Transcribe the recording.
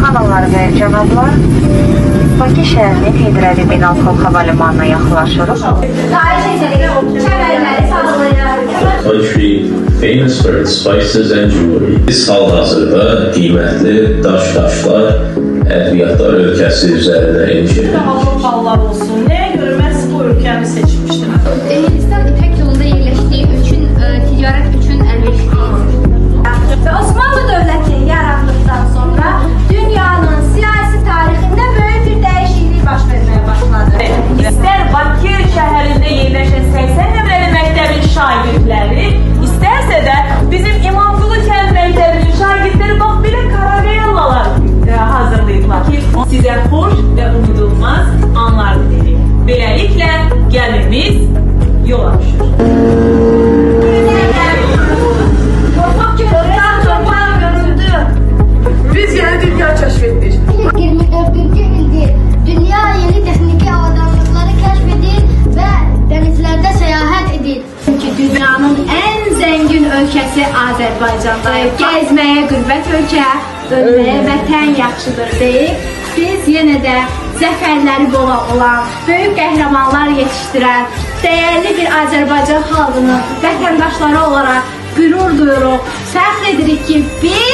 Xanımlar və cənablar, Bakı şəhərinin Heydər Əliyev Beynəlxalq Hava Limanına yaxınlaşırıq. Country famous for its spices and jewelry. Biz hal-hazırda qiymətli daşlar, ədviyyatlar ölkəsi üzərində eniş edirik. Allah olsun. Nəyə görə məhz bu ölkəni seçmişdim? Hindistan İpek yolunda yerleştiği üçün, ticaret üçün əlverişli. Ve Osmanlı Devleti yarandıktan sonra dünyanın siyasi tarihinde böyle bir değişiklik baş vermeye başladı. İstər Bakı şəhərində yerləşən 80 nömrəli məktəbin şagirdləri, istərsə də bizim İmamqulu kənd məktəbinin şagirdləri bax belə karavellalar hazırlayıblar ki, sizə xoş və unudulmaz anlar dilerim. Beləliklə gəmimiz yola düşür. Biz yeni dünya keşfettik. 24. ildir dünya yeni texniki avadanlıqları kəşf edir və dənizlərdə səyahət edir. Çünkü dünyanın en zengin ülkesi Azerbaycan'da. Gezmeye qürbət ölkə, ölməyə vətən yaxşıdır deyib. Biz yenə də zəfərləri bola olan, böyük qəhrəmanlar yetişdirən, değerli bir Azerbaycan xalqının vətəndaşları olarak qürur duyuruq. Fəxr edirik ki, biz